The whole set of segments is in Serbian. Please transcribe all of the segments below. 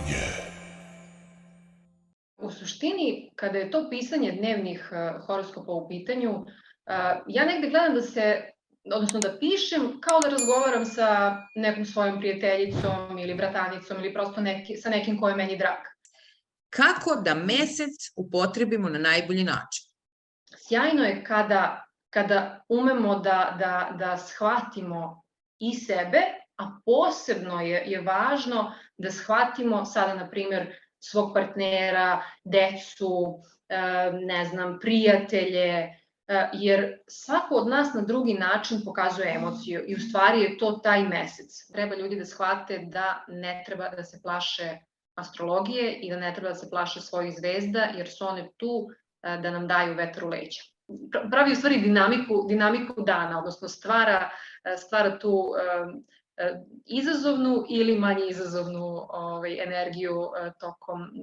Umivanje. U suštini, kada je to pisanje dnevnih horoskopa u pitanju, ja negde gledam odnosno da pišem kao da razgovaram sa nekom svojom prijateljicom ili bratanicom ili prosto sa nekim ko je meni drag. Kako da mesec upotrebimo na najbolji način? Sjajno je kada umemo da shvatimo i sebe, a posebno je važno da shvatimo sada, na primjer, svog partnera, decu, ne znam, prijatelje, jer svako od nas na drugi način pokazuje emociju i u stvari je to taj mesec. Treba ljudi da shvate da ne treba da se plaše astrologije i da ne treba da se plaše svojih zvezda, jer su one tu da nam daju vetar u leđa. Pravi u stvari dinamiku dana, odnosno stvara tu izazovnu ili manje izazovnu energiju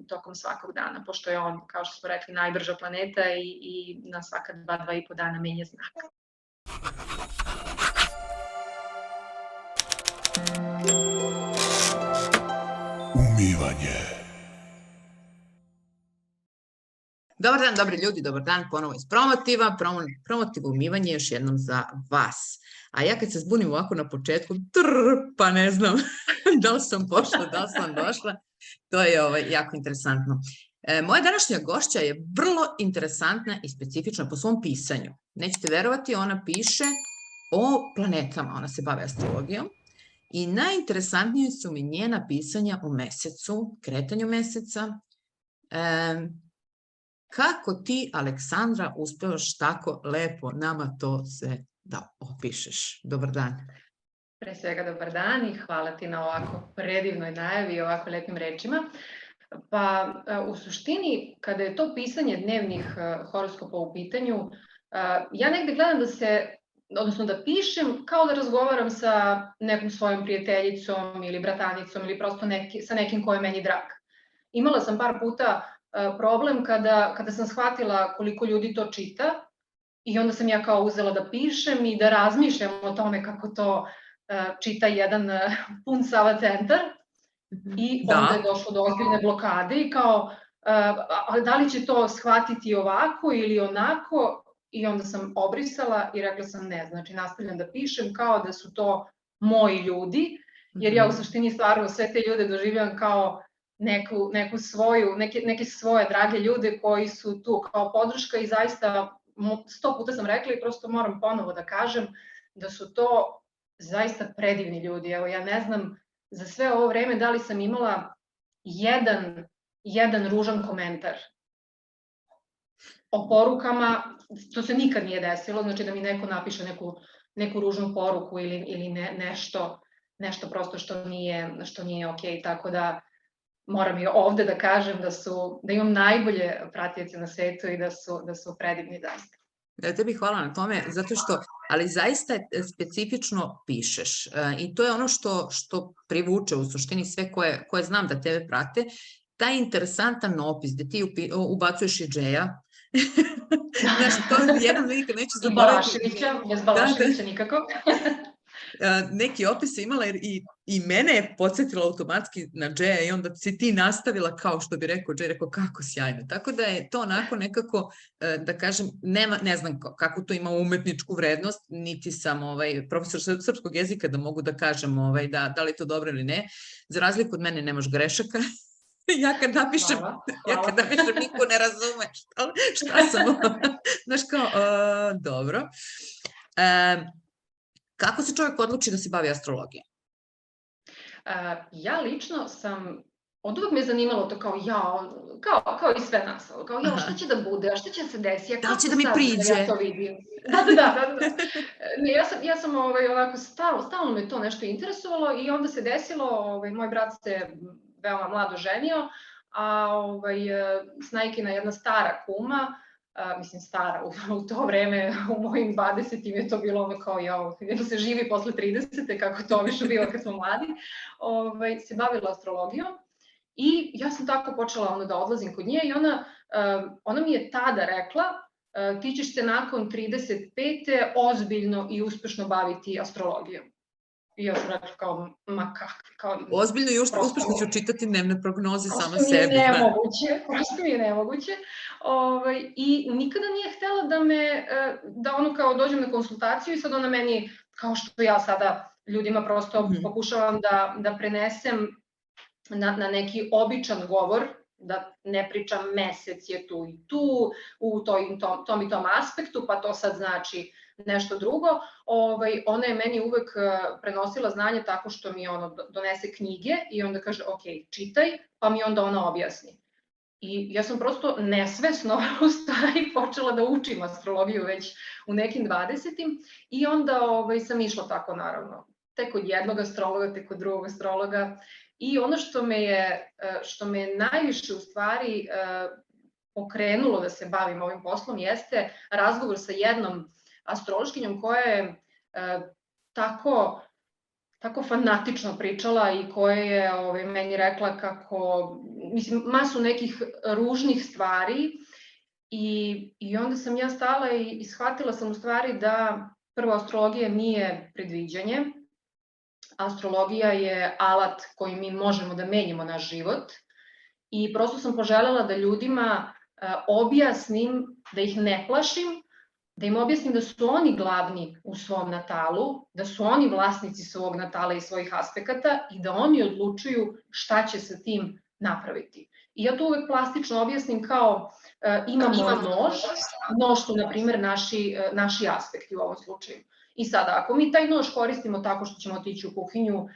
tokom svakog dana, pošto je on, kao što smo rekli, najbrža planeta i na svaka 2,5 dana menja znak. Umivanje. Dobar dan, dobri ljudi, dobar dan, ponovo iz Promotiva. Promotiv umivanje još jednom za vas. A ja kad se zbunim ovako na početku, pa ne znam da li sam pošla, da li sam došla, to je jako interesantno. Moja današnja gošća je vrlo interesantna i specifična po svom pisanju. Nećete verovati, ona piše o planetama, ona se bavi astrologijom i najinteresantnije su mi njena pisanja o mesecu, kretanju meseca. Kako ti, Aleksandra, uspevaš tako lepo nama to sve da opišeš? Dobar dan. Pre svega dobar dan i hvala ti na ovako predivnoj najavi i ovako lepim rečima. Pa u suštini, kada je to pisanje dnevnih horoskopa u pitanju, ja negde gledam odnosno da pišem kao da razgovaram sa nekom svojom prijateljicom ili bratanicom ili prosto sa nekim ko je meni drag. Imala sam par puta problem kada sam shvatila koliko ljudi to čita i onda sam ja kao uzela da pišem i da razmišljam o tome kako to čita jedan pun Sava centar i onda je došlo do ozbiljne blokade i kao da li će to shvatiti ovako ili onako i onda sam obrisala i rekla sam ne, znači nastavljam da pišem kao da su to moji ljudi, jer ja u suštini stvarno sve te ljude doživljam kao neke svoje drage ljude koji su tu kao podrška i zaista 100 puta sam rekla i prosto moram ponovo da kažem da su to zaista predivni ljudi. Evo, ja ne znam za sve ovo vreme da li sam imala jedan ružan komentar o porukama, to se nikad nije desilo, znači da mi neko napiše neku ružnu poruku ili nešto prosto što nije okej, tako da moram i ovde da kažem da imam najbolje pratioce na svetu i da su predivni zaista. Tebi hvala na tome, ali zaista specifično pišeš i to je ono što privuče u suštini sve koje znam da tebe prate, taj interesantan opis gde ti ubacuješ i Džeja, znaš, to jednom nikad neću zaboraviti. Bez Balaševića nikako. Neki opis je imala i mene je podsjetila automatski na Džeja i onda si ti nastavila kao što bi rekao Džej, rekao kako sjajno. Tako da je to onako nekako, da kažem, ne znam kako to ima umetničku vrednost, niti sam profesor srpskog jezika da mogu da kažem da li je to dobro ili ne. Za razliku od mene nemaš grešaka. Ja kad napišem, niko ne razume šta sam. Znaš kao, dobro. Kako se čovjek odluči da se bavi astrologijom? Ja lično sam, od uvek me je zanimalo to kao i sve nas, kao šta će da bude, a šta će da se desi, da li će da mi priđe? Ja to vidim. Da. Ja sam ovako stalno me to nešto interesovalo i onda se desilo, moj brat se veoma mlado ženio, a Snajkina jedna stara kuma, mislim stara, u to vreme, u mojim 20-im je to bilo ono kao da se živi posle 30-te, kako to više bilo kad smo mladi, se bavila astrologijom i ja sam tako počela da odlazim kod nje i ona mi je tada rekla ti ćeš se nakon 35. ozbiljno i uspešno baviti astrologijom. I ja sam rekla kao, ma kakvi, kao... Ozbiljno i uspešno ću čitati dnevne prognoze sama Prosto mi je sebi. nemoguće. I nikada nije htela da ono kao dođem na konsultaciju i sad ona meni, kao što ja sada ljudima prosto pokušavam da prenesem na neki običan govor, da ne pričam mesec je tu i tu, u tom i tom aspektu, pa to sad znači nešto drugo. Ona je meni uvek prenosila znanje tako što mi donese knjige i onda kaže, ok, čitaj, pa mi onda ona objasni. I ja sam prosto nesvesno u stvari počela da učim astrologiju već u nekim 20-im i onda sam išla tako naravno. Tek od jednog astrologa, tek od drugog astrologa. I ono što me je najviše u stvari pokrenulo da se bavim ovim poslom jeste razgovor sa jednom astrološkinjom koja je tako fanatično pričala i koja je meni rekla kako, mislim, masu nekih ružnih stvari i onda sam ja stala i shvatila sam u stvari da prvo astrologija nije predviđanje, astrologija je alat koji mi možemo da menjamo naš život i prosto sam poželjela da ljudima objasnim, da ih ne plašim, da im objasnim da su oni glavni u svom natalu, da su oni vlasnici svog natala i svojih aspekata i da oni odlučuju šta će sa tim napraviti. I ja to uvek plastično objasnim kao imamo nož su, na primjer, naši aspekti u ovom slučaju. I sada, ako mi taj nož koristimo tako što ćemo otići u kuhinju,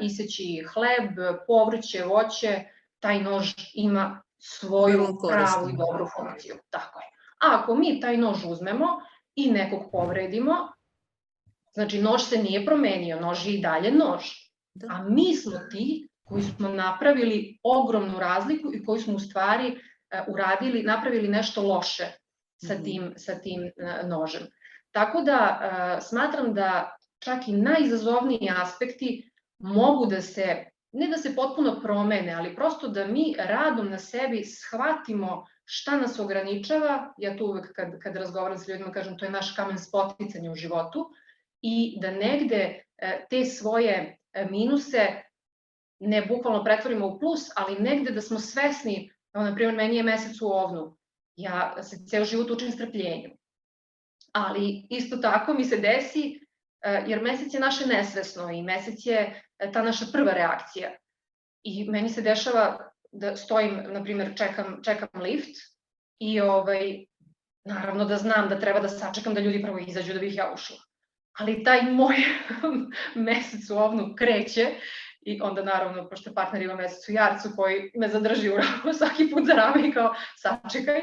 iseći hleb, povrće, voće, taj nož ima svoju pravu i dobru funkciju. Tako je. A ako mi taj nož uzmemo i nekog povredimo, znači nož se nije promenio, nož je i dalje nož. A mi smo ti koji smo napravili ogromnu razliku i koji smo u stvari napravili nešto loše sa tim nožem. Tako da smatram da čak i najizazovniji aspekti mogu da se, ne da se potpuno promene, ali prosto da mi radom na sebi shvatimo šta nas ograničava. Ja tu uvek kad razgovaram sa ljudima kažem to je naš kamen spoticanja u životu i da negde te svoje minuse ne bukvalno pretvorimo u plus, ali negde da smo svesni, na primjer meni je mesec u ovnu, ja se ceo život učim strpljenju. Ali isto tako mi se desi, jer mesec je naše nesvesno i mesec je ta naša prva reakcija. I meni se dešava da stojim, na primjer, čekam lift i naravno da znam da treba da sačekam da ljudi prvo izađu da bih ja ušla. Ali taj moj mesec u ovnu kreće i onda naravno, pošto partner ima mesec u jarcu koji me zadrži u svaki put za rame i kao sačekaj.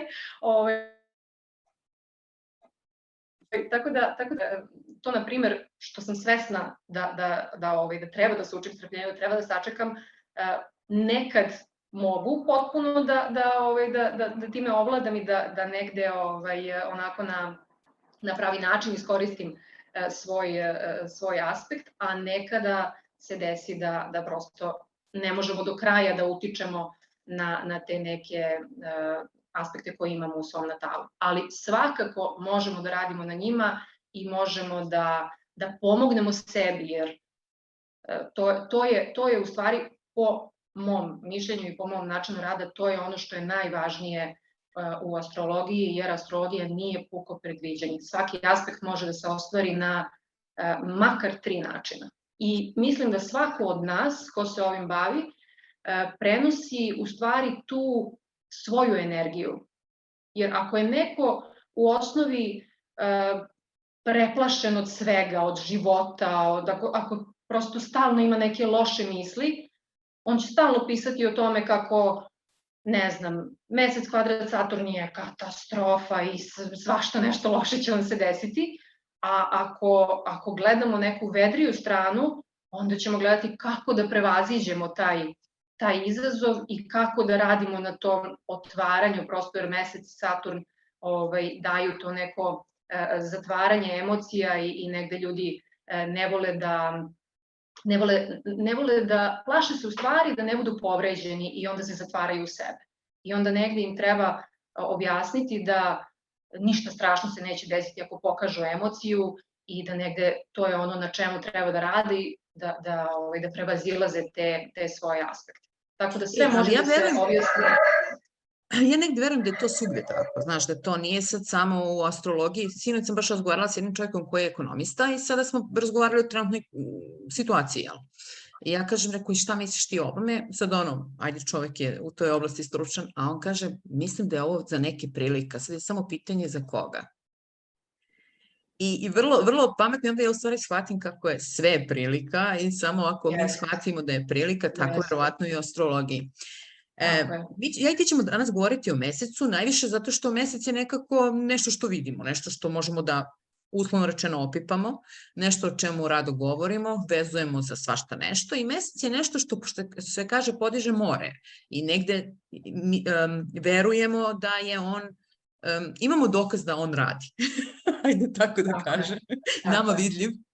Tako da, to na primjer, što sam svesna da treba da se učim strpljenju, da treba da sačekam, nekad mogu potpuno da time ovladam i da negde onako na pravi način iskoristim svoj aspekt, a nekada se desi da prosto ne možemo do kraja da utičemo na te neke aspekte koje imamo u svom natalu. Ali svakako možemo da radimo na njima i možemo da pomognemo sebi, jer to je u stvari po mom mišljenju i po mom načinu rada, to je ono što je najvažnije u astrologiji, jer astrologija nije puko predviđanje. Svaki aspekt može da se ostvari na makar 3 načina. I mislim da svako od nas ko se ovim bavi prenosi u stvari tu svoju energiju. Jer ako je neko u osnovi preplašen od svega, od života, ako prosto stalno ima neke loše misli, on će stalno pisati o tome kako, ne znam, mesec kvadrat Saturn je katastrofa i svašta nešto loše će vam se desiti. A ako gledamo neku vedriju stranu, onda ćemo gledati kako da prevaziđemo taj izazov i kako da radimo na tom otvaranju, prosto jer mesec i Saturn daju to neko zatvaranje emocija i negde ljudi ne vole da plaše se u stvari da ne budu povređeni i onda se zatvaraju u sebe. I onda negde im treba objasniti da ništa strašno se neće desiti ako pokažu emociju i da negde to je ono na čemu treba da radi, da prevazilaze te svoje aspekte. Tako da sve Ali može ja da se objasni. Ja negdje verujem da je to svugdje tako, znaš, da to nije sad samo u astrologiji. Sinoć sam baš razgovarala s jednim čovjekom koji je ekonomista i sada smo razgovarali o trenutnoj situaciji, jel? I ja kažem, rekao, i šta misliš ti o ovome? Sad ajde, čovjek je u toj oblasti stručan, a on kaže, mislim da je ovo za neke prilika, sad je samo pitanje za koga. I vrlo pametno, onda ja u stvari shvatim kako je sve prilika i samo ako mi shvatimo da je prilika, tako verovatno i u astrologiji. Ja i ti ćemo danas govoriti o mesecu, najviše zato što mesec je nekako nešto što vidimo, nešto što možemo da uslovno rečeno opipamo, nešto o čemu rado govorimo, vezujemo za svašta nešto i mesec je nešto što se kaže podiže more i negde verujemo da je on, imamo dokaz da on radi, ajde tako da kažem,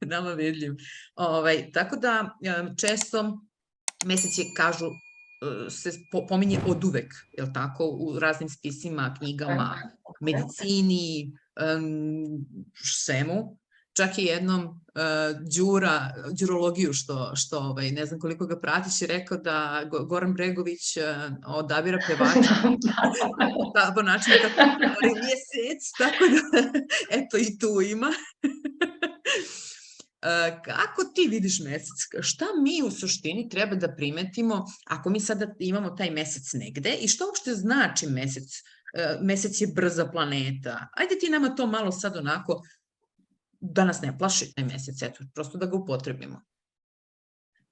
nama vidljiv. Tako da često mesec je, kažu, se pominje od uvek, je li tako, u raznim spisima, knjigama, medicini, svemu. Čak i jednom đurologiju, što ne znam koliko ga pratiš, je rekao da Goran Bregović odabira pevača po načinu kako je mjesec, tako da, eto i tu ima. Kako ti vidiš mesec? Šta mi u suštini treba da primetimo ako mi sada imamo taj mesec negde i što uopšte znači mesec? Mesec je brza planeta. Ajde ti nama to malo sad onako, da nas ne plaši taj mesec, eto, prosto da ga upotrebimo.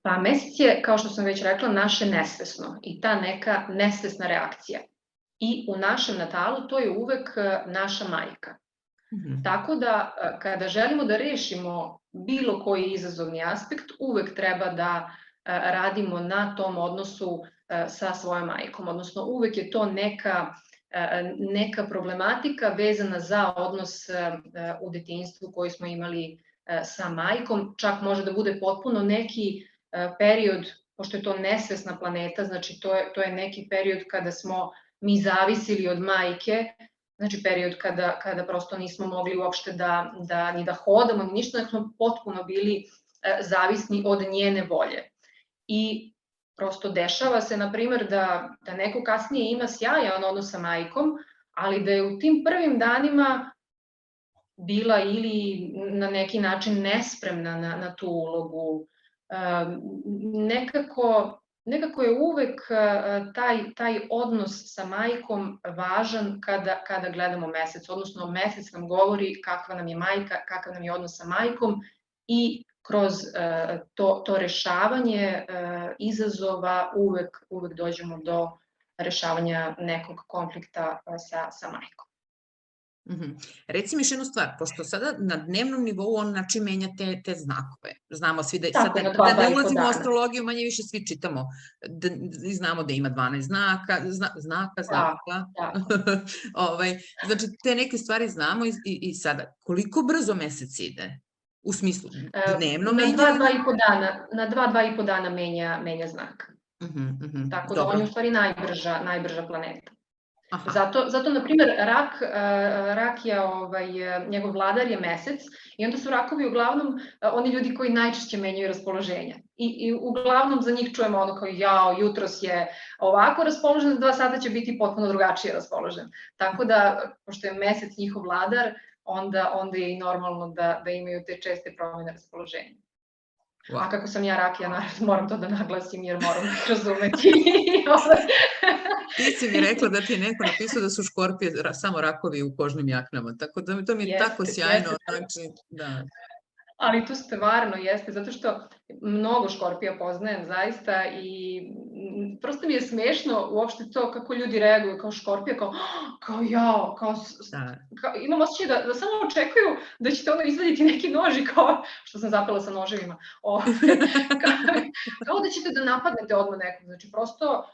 Pa mesec je, kao što sam već rekla, naše nesvesno i ta neka nesvesna reakcija. I u našem natalu to je uvek naša majka. Tako da kada želimo da rešimo bilo koji izazovni aspekt, uvek treba da radimo na tom odnosu sa svojom majkom, odnosno uvek je to neka problematika vezana za odnos u detinjstvu koji smo imali sa majkom, čak može da bude potpuno neki period, pošto je to nesvesna planeta, znači to je neki period kada smo mi zavisili od majke, znači period kada prosto nismo mogli uopšte ni da hodamo, ni ništa, nego smo potpuno bili zavisni od njene volje. I prosto dešava se, na primjer, da neko kasnije ima sjajan odnos sa majkom, ali da je u tim prvim danima bila ili na neki način nespremna na tu ulogu. Nekako je uvek taj odnos sa majkom važan kada gledamo mesec, odnosno mesec nam govori kakva nam je majka, kakav nam je odnos sa majkom i kroz to rešavanje izazova uvek dođemo do rešavanja nekog konflikta sa majkom. Reci mi još jednu stvar, pošto sada na dnevnom nivou on način menja te znakove. Znamo svi da ne ulazimo u astrologiju, manje više svi čitamo i znamo da ima 12 znaka. Znači, te neke stvari znamo i sada, koliko brzo mesec ide? U smislu dnevno menja? Na 2,5 dana menja znak. Tako da on je u stvari najbrža planeta. Zato, na primjer, rak je, njegov vladar je mesec i onda su rakovi uglavnom oni ljudi koji najčešće menjaju raspoloženja. I uglavnom za njih čujemo ono kao jao, jutros je ovako raspoložen, za 2 sata će biti potpuno drugačije raspoložen. Tako da, pošto je mesec njihov vladar, onda je i normalno da imaju te česte promjene raspoloženja. A kako sam ja rakija, naravno moram to da naglasim jer moram ih razumeti. Ti si mi rekla da ti je neko napisao da su škorpije samo rakovi u kožnim jaknama, tako da to mi je tako sjajno. Ali to stvarno jeste, zato što mnogo škorpija poznajem zaista i prosto mi je smešno uopšte to kako ljudi reaguju kao škorpija, kao jao, imam osjećaj da samo očekuju da ćete ono izvaditi neki noži kao što sam zapela sa noževima, kao da ćete da napadnete odmah nekog, znači prosto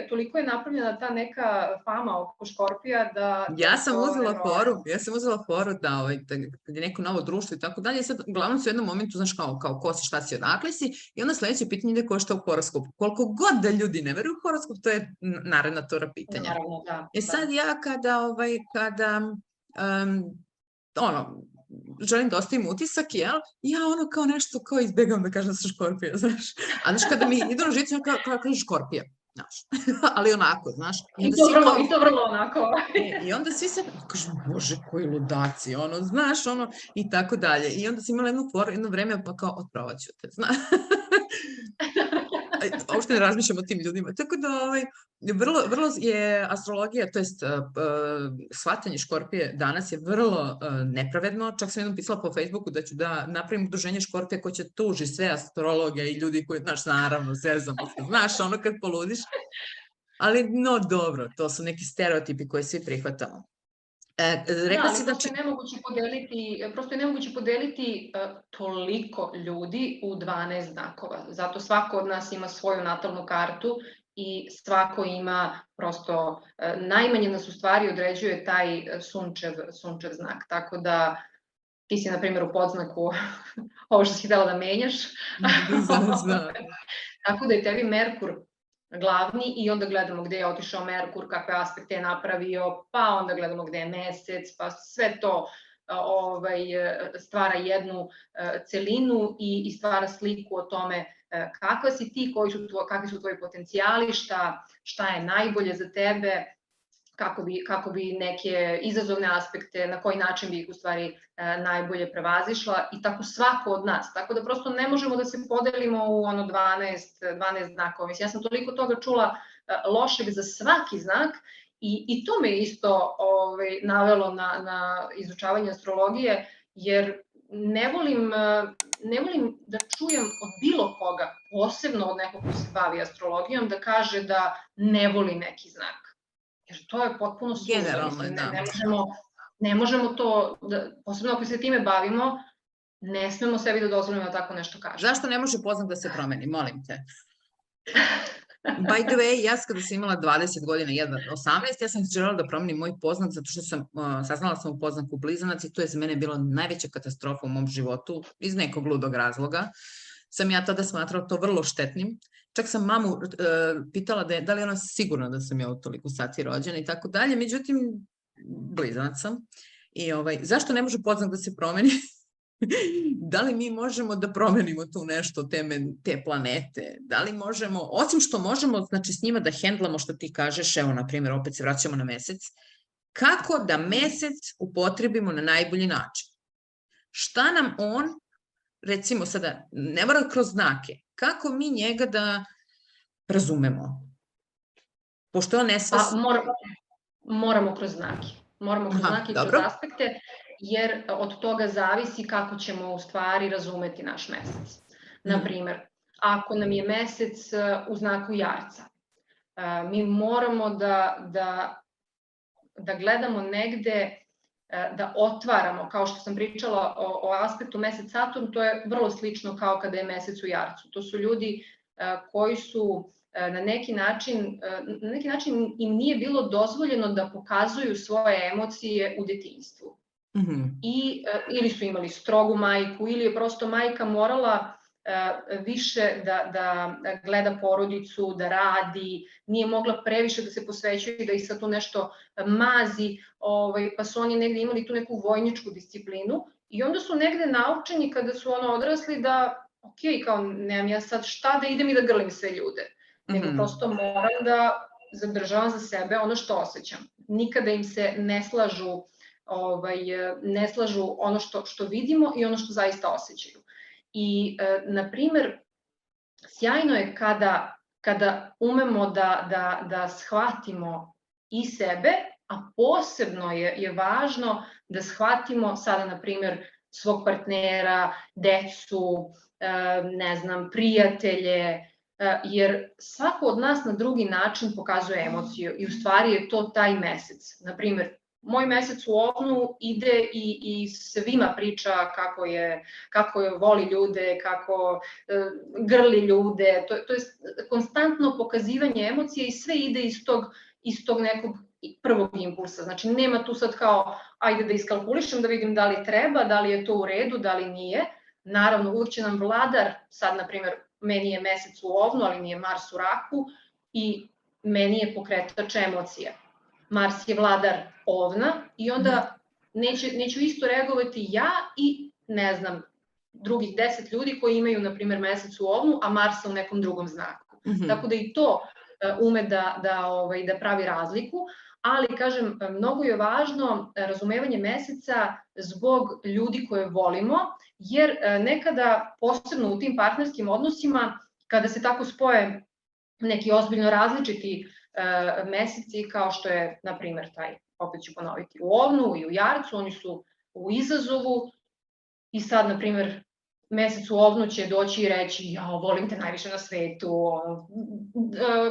toliko je napravljena ta neka fama oko škorpija da... Ja sam uzela foru da kad je neko novo društvo i tako dalje, sad uglavnom su u jednom momentu, znaš kao ko si, šta si, odakle si, i onda sledeće pitanje ide ko šta u horoskopu. Koliko god da ljudi ne veruju u horoskop, to je naredna tora pitanja. Naravno, da. Sad ja kada želim da ostavim utisak, jel? Ja ono kao nešto, kao izbegam da kažem da sam Škorpija, znaš. A znaš, kada mi idu na žicu, ja kao kažem Škorpija, znaš. Ali onako, znaš. I to vrlo onako. I onda svi se kažu, bože, koji ludaci, ono, znaš, ono, i tako dalje. I onda sam imala jedno vreme, pa kao, otprovaću te, znaš. Uopšte ne razmišljam o tim ljudima. Tako da, vrlo je astrologija, to jest shvatanje Škorpije danas je vrlo nepravedno. Čak sam jednom pisala po Facebooku da ću da napravim udruženje Škorpije koje će tuži sve astrologe i ljudi koji, znaš, naravno, zezamo se, znaš, ono kad poludiš. Ali, no, dobro, to su neki stereotipi koje svi prihvatamo. Da, ali prosto je nemoguće podeliti toliko ljudi u 12 znakova. Zato svako od nas ima svoju natalnu kartu i svako ima prosto, najmanje nas u stvari određuje taj sunčev znak. Tako da ti si, na primjer, u podznaku ovo što si htjela da menjaš. Tako da je tebi Merkur glavni i onda gledamo gde je otišao Merkur, kakve aspekte je napravio, pa onda gledamo gde je mesec, pa sve to stvara jednu celinu i stvara sliku o tome kakva si ti, kakvi su tvoji potencijali, šta je najbolje za tebe, kako bi neke izazovne aspekte, na koji način bi ih u stvari najbolje prevazišla i tako svako od nas. Tako da prosto ne možemo da se podelimo u 12 znakova. Mislim, ja sam toliko toga čula lošeg za svaki znak i to me isto navelo na izučavanje astrologije, jer ne volim da čujem od bilo koga, posebno od nekog ko se bavi astrologijom, da kaže da ne voli neki znak. Jer to je potpuno generalno, ne možemo to, posebno ako se time bavimo, ne smemo sebi da dozvolimo da tako nešto kažemo. Zašto ne može poznak da se promeni, molim te? By the way, ja kada sam imala 20 godina, 18, ja sam želela da promenim moj poznak zato što saznala sam u poznaku Blizanac i to je za mene bilo najveća katastrofa u mom životu iz nekog ludog razloga. Sam ja tada smatrala to vrlo štetnim. Čak sam mamu pitala da li je ona sigurna da sam ja u toliko sati rođena i tako dalje. Međutim, Blizanac sam. I zašto ne može poznak da se promeni? Da li mi možemo da promenimo tu nešto, te planete? Da li možemo, osim što možemo, znači s njima da hendlamo što ti kažeš, evo, na primjer, opet se vraćamo na mesec, kako da mesec upotrebimo na najbolji način? Šta nam on, recimo sada, ne mora kroz znake, kako mi njega da razumemo? Pošto je on nesvesno. Moramo kroz znake. Moramo kroz znake i kroz aspekte, jer od toga zavisi kako ćemo u stvari razumeti naš mesec. Naprimer, ako nam je mesec u znaku Jarca, mi moramo da gledamo negde, da otvaramo, kao što sam pričala o aspektu mesec Saturn, to je vrlo slično kao kada je mesec u Jarcu. To su ljudi koji su na neki način im nije bilo dozvoljeno da pokazuju svoje emocije u detinjstvu. Ili su imali strogu majku, ili je prosto majka morala više da gleda porodicu, da radi, nije mogla previše da se posvećuje i da ih sad tu nešto mazi, pa su oni negde imali tu neku vojničku disciplinu i onda su negde naučeni kada su odrasli da, ok, kao nemam ja sad šta da idem i da grlim sve ljude, nego prosto moram da zadržavam za sebe ono što osjećam. Nikada im se ne slažu ono što vidimo i ono što zaista osjećaju. I, na primer, sjajno je kada umemo da shvatimo i sebe, a posebno je važno da shvatimo sada, na primer, svog partnera, decu, ne znam, prijatelje, jer svako od nas na drugi način pokazuje emociju i u stvari je to taj mesec. Na primer, moj mesec u Ovnu ide i svima priča kako je voli ljude, kako grli ljude, to je konstantno pokazivanje emocije i sve ide iz tog nekog prvog impulsa. Znači nema tu sad kao ajde da iskalkulišem, da vidim da li treba, da li je to u redu, da li nije. Naravno, uvijek će nam vladar, sad na primjer meni je mesec u Ovnu, ali mi je Mars u Raku i meni je pokretač emocija. Mars je vladar Ovna i onda neću isto reagovati ja i, ne znam, drugih 10 ljudi koji imaju, na primjer, mesec u Ovnu, a Marsa u nekom drugom znaku. Tako da i to ume da pravi razliku, ali, kažem, mnogo je važno razumevanje meseca zbog ljudi koje volimo, jer nekada, posebno u tim partnerskim odnosima, kada se tako spoje neki ozbiljno različiti meseci, kao što je, na primjer, taj, opet ću ponoviti, u Ovnu i u Jarcu, oni su u izazovu i sad, na primjer, mesec u Ovnu će doći i reći jao, volim te najviše na svetu,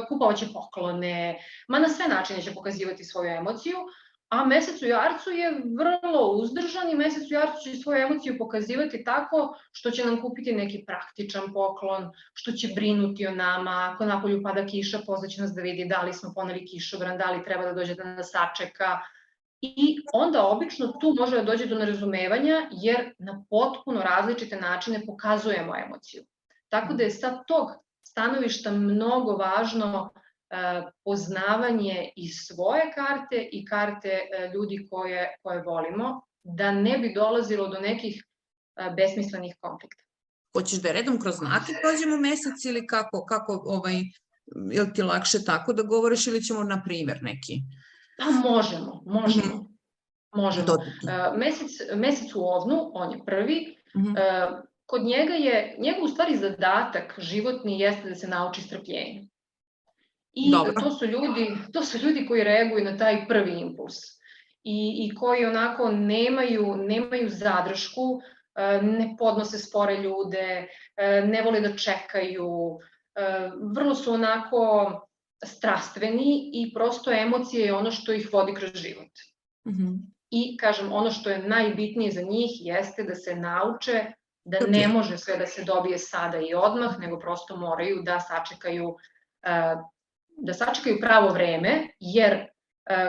kupovaće poklone, na sve načine će pokazivati svoju emociju, a mesec u Jarcu je vrlo uzdržan i mesec u Jarcu će svoju emociju pokazivati tako što će nam kupiti neki praktičan poklon, što će brinuti o nama, ako napolju pada kiša, pozvaće nas da vidi da li smo poneli kišobran, da li treba da dođe da nas sačeka. I onda obično tu može da dođe do nerazumevanja, jer na potpuno različite načine pokazujemo emociju. Tako da je sa tog stanovišta mnogo važno poznavanje i svoje karte i karte ljudi koje volimo, da ne bi dolazilo do nekih besmislenih konflikta. Hoćeš da redom kroz znake prođemo mesec ili kako, je ti lakše tako da govoriš ili ćemo na primjer neki? Pa možemo. Mesec u Ovnu, on je prvi, kod njega u stvari zadatak životni jeste da se nauči strpljenju. I to su ljudi koji reaguju na taj prvi impuls i koji onako nemaju zadršku, ne podnose spore ljude, ne vole da čekaju, vrlo su onako strastveni i prosto emocije je ono što ih vodi kroz život. I, kažem, ono što je najbitnije za njih jeste da se nauče da ne može sve da se dobije sada i odmah, nego prosto moraju da sačekaju pravo vreme, jer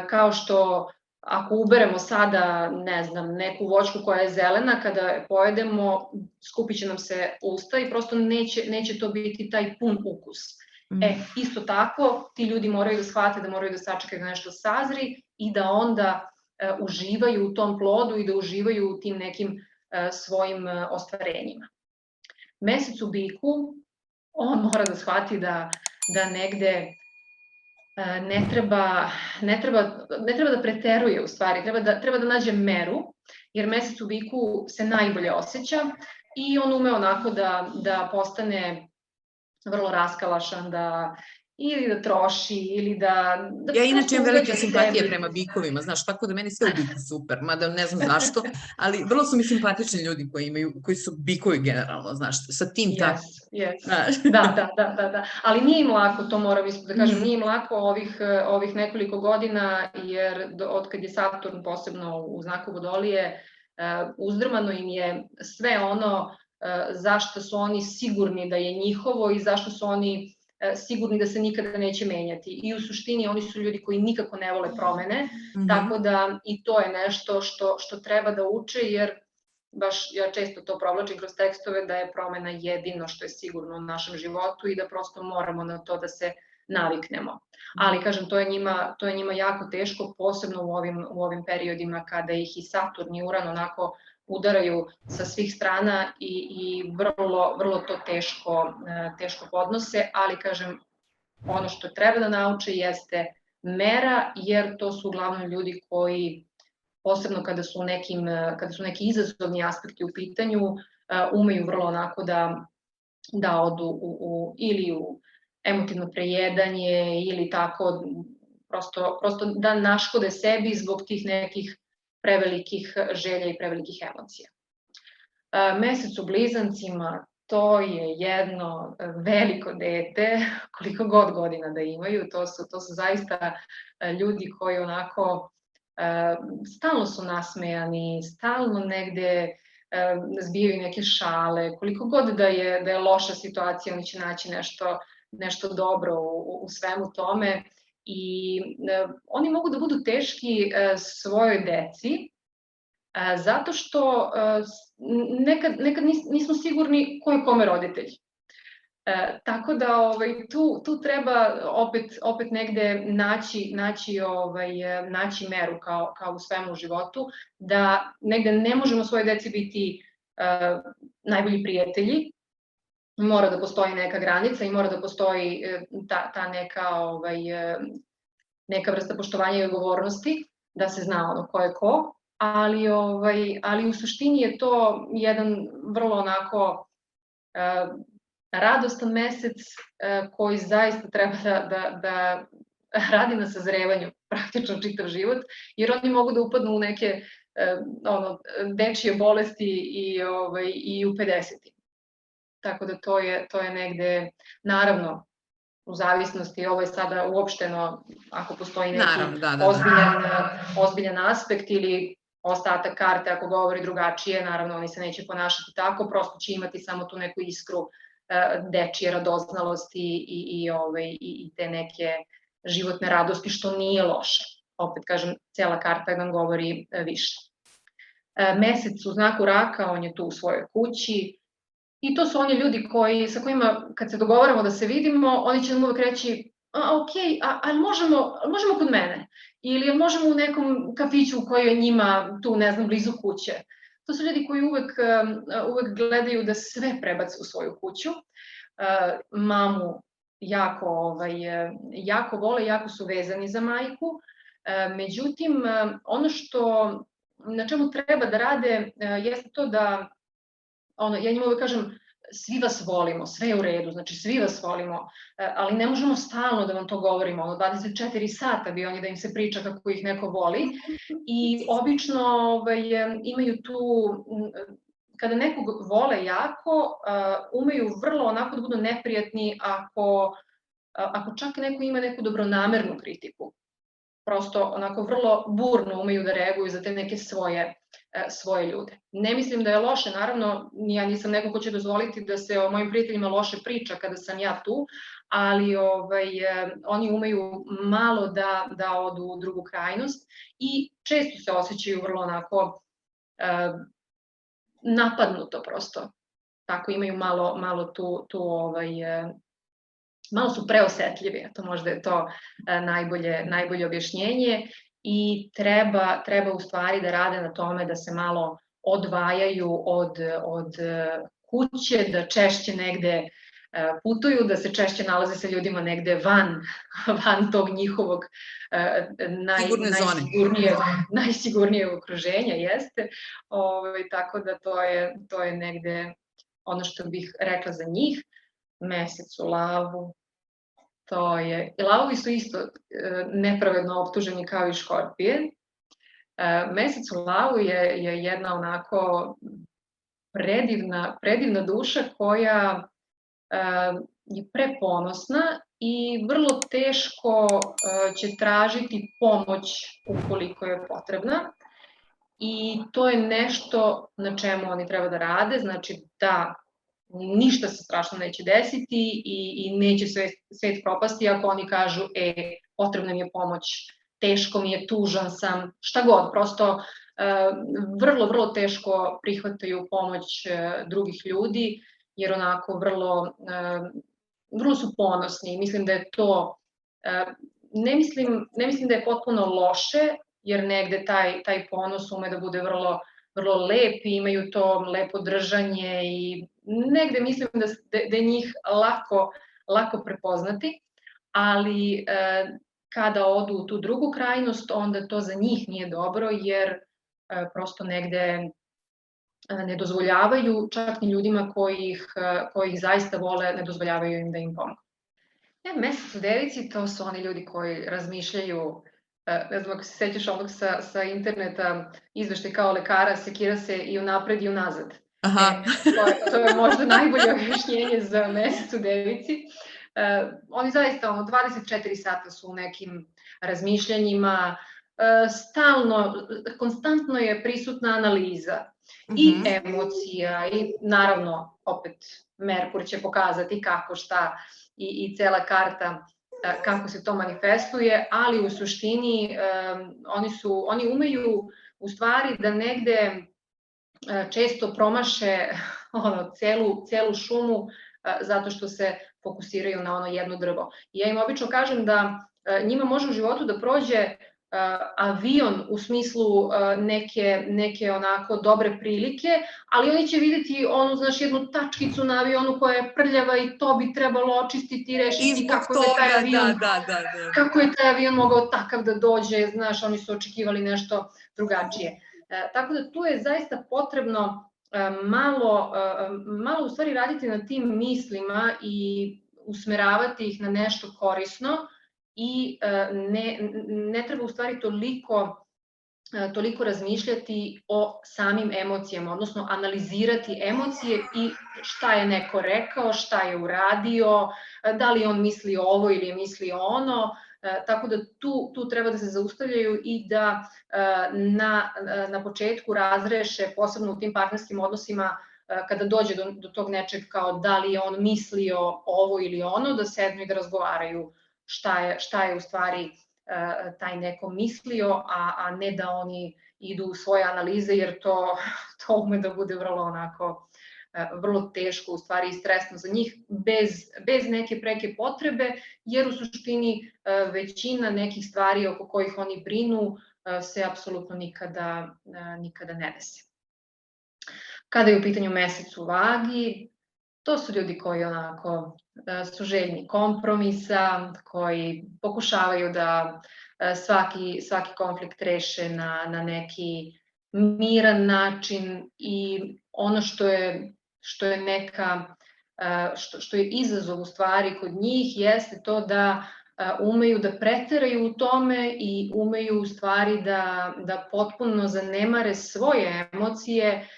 kao što ako uberemo sada, ne znam, neku voćku koja je zelena, kada je pojedemo, skupit će nam se usta i prosto neće to biti taj pun ukus. Isto tako, ti ljudi moraju da shvate da moraju da sačekaju da nešto sazri i da onda uživaju u tom plodu i da uživaju u tim nekim svojim ostvarenjima. Mesec u Biku, on mora da shvati da negde ne treba da preteruje, u stvari, treba da nađe meru, jer mesec u Biku se najbolje osjeća i on ume onako da postane vrlo raskalašan, ili da troši, ili da... Ja inače imam velike simpatije prema bikovima, znaš, tako da meni sve u biku super, mada ne znam zašto, ali vrlo su mi simpatični ljudi koji su bikovi generalno, znaš, sa tim tako. Da, ali nije im lako, to moram isto da kažem, nije im lako ovih nekoliko godina, jer od kad je Saturn posebno u znaku Vodolije, uzdrmano im je sve ono zašto su oni sigurni da je njihovo i zašto su oni sigurni da se nikada neće menjati. I u suštini oni su ljudi koji nikako ne vole promene, tako da i to je nešto što treba da uče, jer baš ja često to provlačim kroz tekstove, da je promena jedino što je sigurno u našem životu i da prosto moramo na to da se naviknemo. Ali, kažem, to je njima jako teško, posebno u ovim periodima kada ih i Saturn i Uran onako udaraju sa svih strana i vrlo to teško podnose, ali, kažem, ono što treba da nauče jeste mera, jer to su uglavnom ljudi koji, posebno kada su neki izazovni aspekti u pitanju, umeju vrlo onako da odu ili u emotivno prejedanje ili tako, prosto da naškode sebi zbog tih nekih prevelikih želja i prevelikih emocija. Mesec u Blizancima, to je jedno veliko dete, koliko god godina da imaju, to su zaista ljudi koji onako stalno su nasmejani, stalno negde zbijaju neke šale, koliko god da je loša situacija, oni će naći nešto dobro u svemu tome. I oni mogu da budu teški svojoj deci, zato što nekad nismo sigurni ko je kome roditelj. Tako da tu treba opet negde naći meru kao u svemu u životu, da negde ne možemo svoje deci biti najbolji prijatelji, mora da postoji neka granica i mora da postoji ta neka vrsta poštovanja i odgovornosti, da se zna ono ko je ko, ali u suštini je to jedan vrlo onako radostan mesec koji zaista treba da radi na sazrevanju praktično čitav život, jer oni mogu da upadnu u neke dečije bolesti i u 50. Tako da to je negde, naravno, u zavisnosti, ovo je sada uopšteno, ako postoji neki ozbiljan aspekt ili ostatak karte, ako govori drugačije, naravno oni se neće ponašati tako, prosto će imati samo tu neku iskru dečije radoznalosti i te neke životne radosti, što nije loše. Opet kažem, cela karta nam govori više. Mesec u znaku raka, on je tu u svojoj kući i to su oni ljudi sa kojima, kad se dogovaramo da se vidimo, oni će nam uvek reći ok, ali možemo kod mene ili možemo u nekom kafiću koji je njima tu, ne znam, blizu kuće. To su ljudi koji uvek gledaju da sve prebace u svoju kuću. Mamu jako vole, jako su vezani za majku. Međutim, ono na čemu treba da rade jeste to da, ja njima uvek kažem, svi vas volimo, sve je u redu, znači svi vas volimo, ali ne možemo stalno da vam to govorimo, 24 sata bi oni da im se priča kako ih neko voli i obično imaju tu, kada nekog vole jako, umeju vrlo onako da budu neprijatni ako čak neko ima neku dobronamernu kritiku. Prosto onako vrlo burno umeju da reaguju za te neke svoje ljude. Ne mislim da je loše, naravno, ja nisam neko ko će dozvoliti da se o mojim prijateljima loše priča kada sam ja tu, ali oni umeju malo da odu u drugu krajnost i često se osjećaju vrlo onako napadnuto prosto. Tako imaju malo tu malo su preosetljivi, to možda je to najbolje objašnjenje i treba u stvari da rade na tome da se malo odvajaju od kuće, da češće negde putuju, da se češće nalaze sa ljudima negde van tog njihovog najsigurnijeg okruženja, jeste. Tako da to je negde ono što bih rekla za njih. Mesec u lavu, i lavovi su isto nepravedno optuženi kao i škorpije. Mesec u lavu je jedna onako predivna duša koja je preponosna i vrlo teško će tražiti pomoć ukoliko je potrebna. I to je nešto na čemu oni treba da rade, znači da ništa se strašno neće desiti i neće svet propasti ako oni kažu potrebna mi je pomoć, teško mi je, tužan sam, šta god, prosto vrlo teško prihvataju pomoć drugih ljudi, jer onako vrlo su ponosni. Mislim da je to, ne mislim da je potpuno loše, jer negde taj ponos ume da bude vrlo lep i imaju to lepo držanje i negde mislim da je njih lako prepoznati, ali kada odu u tu drugu krajnost, onda to za njih nije dobro, jer prosto negde ne dozvoljavaju, čak ni ljudima koji ih zaista vole, ne dozvoljavaju im da im pomogu. Mesec u Devici, to su oni ljudi koji razmišljaju, ne znam ako se sećaš onog sa interneta, izveštaj kao lekara, sekira se i unapred i unazad. To je možda najbolje objašnjenje za mesec u Devici. Oni zaista 24 sata su u nekim razmišljanjima, konstantno je prisutna analiza i emocija i naravno opet Merkur će pokazati kako, šta i cela karta kako se to manifestuje, ali u suštini oni umeju u stvari da negde često promaše celu šumu zato što se fokusiraju na ono jedno drvo. I ja im obično kažem da njima može u životu da prođe avion u smislu neke onako dobre prilike, ali oni će vidjeti onu, znaš, jednu tačkicu na avionu koja je prljava i to bi trebalo očistiti i rešiti kako je taj avion mogao takav da dođe, znaš, oni su očekivali nešto drugačije. Tako da tu je zaista potrebno malo u stvari raditi na tim mislima i usmeravati ih na nešto korisno i ne treba u stvari toliko razmišljati o samim emocijama, odnosno analizirati emocije i šta je neko rekao, šta je uradio, da li on misli ovo ili je misli ono, tako da tu treba da se zaustavljaju i da na početku razreše, posebno u tim partnerskim odnosima, kada dođe do tog nečeg kao da li je on mislio ovo ili ono, da sednu i da razgovaraju šta je u stvari taj neko mislio, a ne da oni idu u svoje analize, jer to ume da bude vrlo teško u stvari i stresno za njih, bez neke preke potrebe, jer u suštini većina nekih stvari oko kojih oni brinu se apsolutno nikada ne desi. Kada je u pitanju mesec u vagi, to su ljudi koji onako su željni kompromisa, koji pokušavaju da svaki konflikt reše na neki miran način i ono što je izazov u stvari kod njih jeste to da umeju da preteraju u tome i umeju u stvari da potpuno zanemare svoje emocije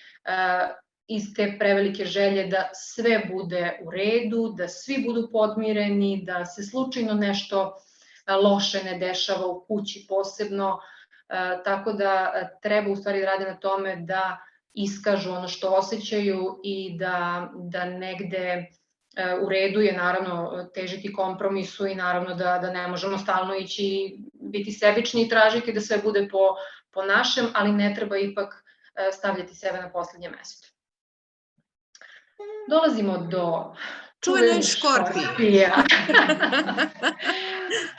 iz te prevelike želje da sve bude u redu, da svi budu podmireni, da se slučajno nešto loše ne dešava u kući posebno, tako da treba u stvari rade na tome da iskažu ono što osjećaju i da negde u redu je naravno težiti kompromisu i naravno da ne možemo stalno ići biti sebični i tražiti da sve bude po našem, ali ne treba ipak stavljati sebe na poslednje mesto. Dolazimo do čuvenih Škorpija.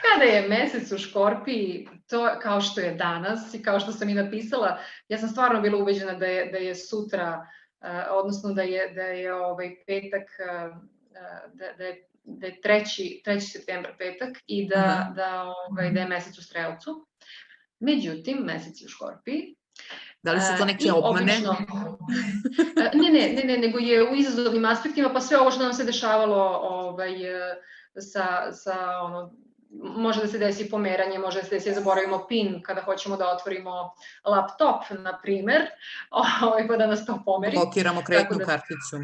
Kada je mesec u Škorpiji, to kao što je danas i kao što sam i napisala, ja sam stvarno bila ubeđena da je sutra, odnosno da je petak, da je 3. septembar petak i da je mesec u Strelcu. Međutim, mesec je u Škorpiji. Da li su to neke obmane? Ne, nego je u izazovnim aspektima, pa sve ovo što nam se dešavalo može da se desi pomeranje, može da se desi zaboravimo PIN kada hoćemo da otvorimo laptop, na primer, pa da nas to pomeri. Blokiramo kreditnu karticu.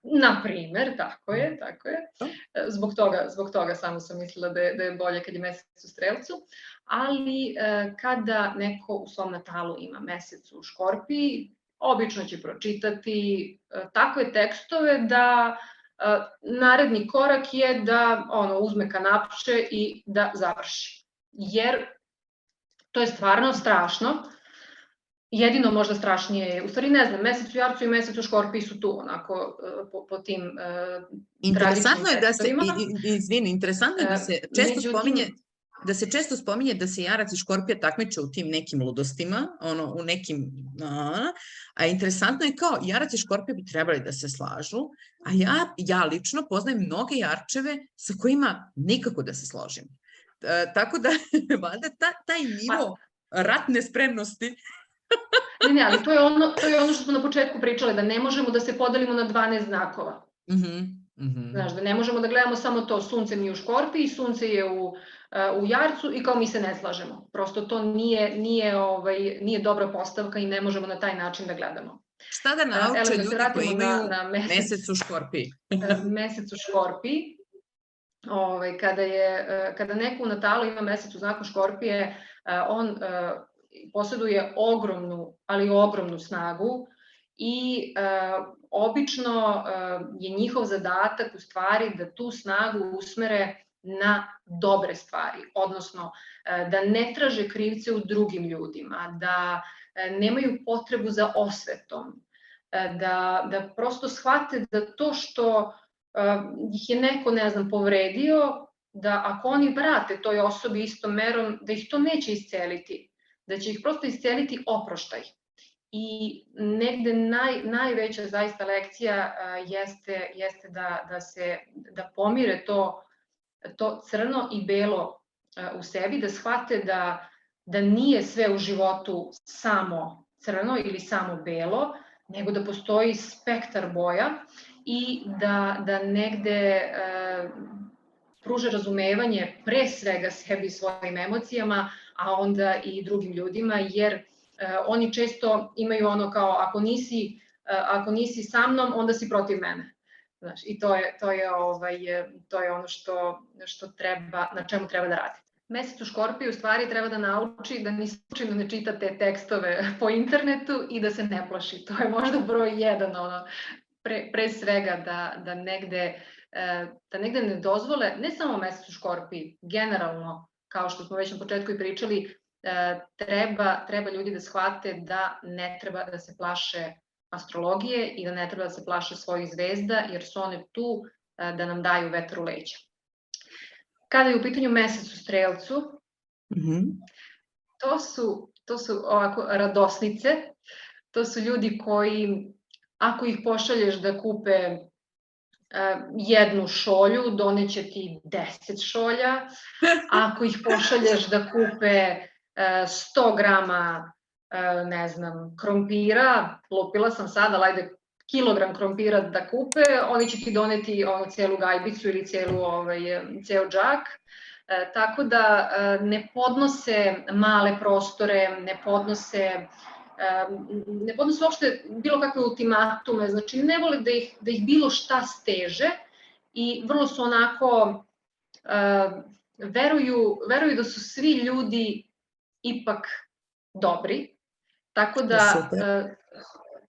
Na primer, tako je. Zbog toga samo sam mislila da je bolje kad je mesec u Strelcu, ali kada neko u svom natalu ima mesec u Škorpiji, obično će pročitati takve tekstove da naredni korak je da uzme kanapče i da završi. Jer to je stvarno strašno. Jedino možda strašnije je, u stvari ne znam, mesec u Jarcu i mesec u Škorpiji su tu, onako, po tim tragičnim tekstovima. Interesantno je da se često spominje da se Jarac i Škorpija takmiče u tim nekim ludostima, a interesantno je kao Jarac i Škorpija bi trebali da se slažu, a ja lično poznajem mnoge Jarčeve sa kojima nikako da se složim. Tako da, valjda, taj nivo ratne spremnosti. Ne, ali to je ono što smo na početku pričali, da ne možemo da se podelimo na 12 znakova. Znaš, da ne možemo da gledamo samo to, sunce mi je u Škorpiji, sunce je u Jarcu i kao mi se ne slažemo. Prosto to nije dobra postavka i ne možemo na taj način da gledamo. Šta da nauče ljudi koji imaju mesec u Škorpiji? Mesec u Škorpiji. Kada neko u natalu ima mesec u znaku Škorpije, on posjeduje ogromnu snagu i obično je njihov zadatak u stvari da tu snagu usmere na dobre stvari, odnosno da ne traže krivce u drugim ljudima, da nemaju potrebu za osvetom, da prosto shvate da to što ih je neko, ne znam, povredio, da ako oni vrate toj osobi istom merom, da ih to neće isceliti, da će ih prosto isceliti oproštaj. I negde najveća zaista lekcija jeste da pomire to crno i belo u sebi, da shvate da nije sve u životu samo crno ili samo belo, nego da postoji spektar boja i da negde pruže razumevanje pre svega sebi i svojim emocijama, a onda i drugim ljudima, jer oni često imaju ono kao ako nisi sa mnom, onda si protiv mene. Znaš, i to je ono što treba, na čemu treba da radite. Mesec u Škorpiju u stvari treba da nauči da ni slučajno ne čita te tekstove po internetu i da se ne plaši. To je možda broj 1, pre svega da negde ne dozvole, ne samo mesec u Škorpiji, generalno, kao što smo već na početku i pričali, treba ljudi da shvate da ne treba da se plaše astrologije i da ne treba da se plaše svojih zvezda, jer su one tu da nam daju vetar u leđa. Kada je u pitanju mesec u Strelcu, to su ovako radosnice, to su ljudi koji, ako ih pošalješ da kupe jednu šolju, doneće ti 10 šolja, ako ih pošalješ da kupe 100 grama, ne znam, krompira, lupila sam sada, ali ajde, kilogram krompira da kupe, oni će ti doneti celu gajbicu ili ceo džak, tako da ne podnose male prostore, ne podnose uopšte bilo kakve ultimatume, znači ne vole da ih bilo šta steže i vrlo su onako, veruju da su svi ljudi ipak dobri, tako da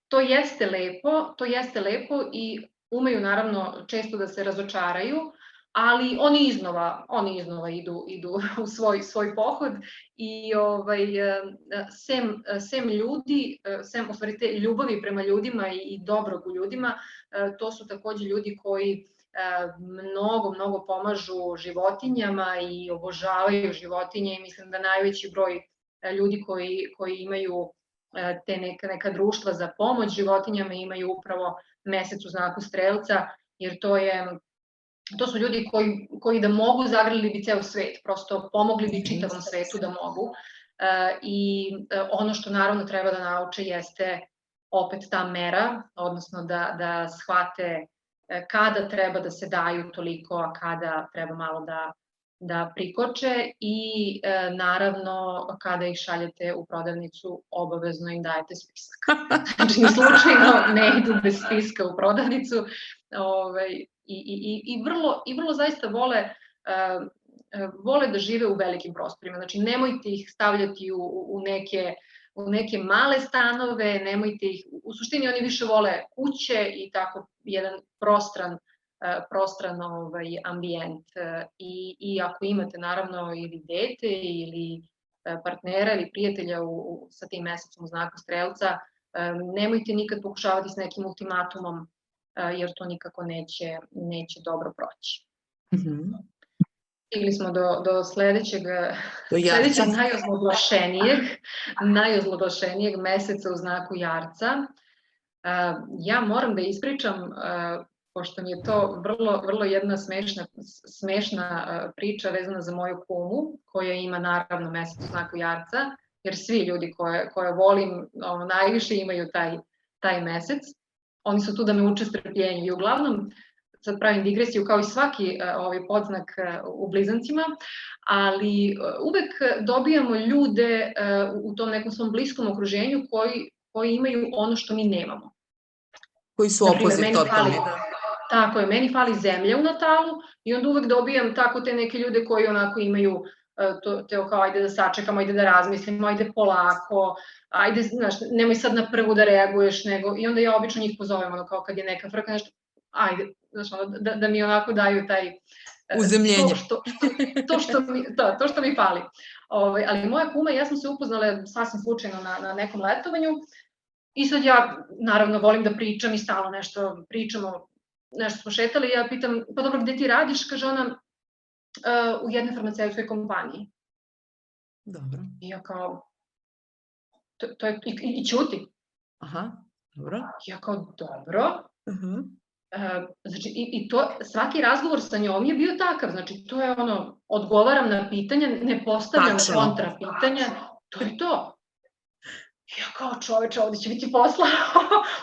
to jeste lepo i umeju naravno često da se razočaraju, ali oni iznova idu u svoj pohod i sem ljudi, sem u stvari te ljubavi prema ljudima i dobrog u ljudima, to su takođe ljudi koji mnogo pomažu životinjama i obožavaju životinje i mislim da najveći broj ljudi koji imaju te neka društva za pomoć životinjama imaju upravo mesec u znaku Strelca, jer to su ljudi koji da mogu zagrlili bi ceo svet, prosto pomogli bi čitavom svetu da mogu. I ono što naravno treba da nauče jeste opet ta mera, odnosno da shvate kada treba da se daju toliko, a kada treba malo da prikoče i naravno kada ih šaljete u prodavnicu obavezno im dajete spisak. Znači ni slučajno ne idu bez spiska u prodavnicu i vrlo zaista vole da žive u velikim prostorima. Znači nemojte ih stavljati u neke male stanove, nemojte ih, u suštini oni više vole kuće i tako jedan prostran ambijent i ako imate naravno ili dete ili partnera ili prijatelja sa tim mesecom u znaku Strelca, nemojte nikad pokušavati s nekim ultimatumom jer to nikako neće dobro proći. Stigli smo do sledećeg najozloglašenijeg meseca u znaku Jarca. Ja moram da ispričam, pošto mi je to vrlo jedna smešna priča vezana za moju kumu, koja ima naravno mesec u znaku Jarca, jer svi ljudi koje volim najviše imaju taj mesec. Oni su tu da me uče strpljenju i uglavnom, sad pravim digresiju kao i svaki podznak u blizancima, ali uvek dobijamo ljude u tom nekom svom bliskom okruženju koji imaju ono što mi nemamo. Koji su opozit totalni. Tako je, meni fali zemlja u natalu i onda uvek dobijam tako te neke ljude koji onako imaju to kao ajde da sačekamo, ajde da razmislimo, ajde polako, ajde, znaš, nemoj sad na prvu da reaguješ, nego, i onda ja obično njih pozovem, ono kao kad je neka frka nešto, ajde, znaš, da mi onako daju taj uzemljenje. To što mi fali. Ali moja kuma i ja smo se upoznale sasvim slučajno na nekom letovanju i sad ja naravno volim da pričam i stalno nešto pričamo nešto smo šetali, ja pitam, pa dobro, gde ti radiš? Kaže ona, u jednoj farmaceutskoj kompaniji. Dobro. I ja kao, to je, i ćuti. Aha, dobro. Ja kao, dobro. Uh-huh. Znači, i to, svaki razgovor sa njom je bio takav, znači, to je ono, odgovaram na pitanja, ne postavljam kontra pitanja, to je to. Ja kao, čoveče, ovdje će biti posla,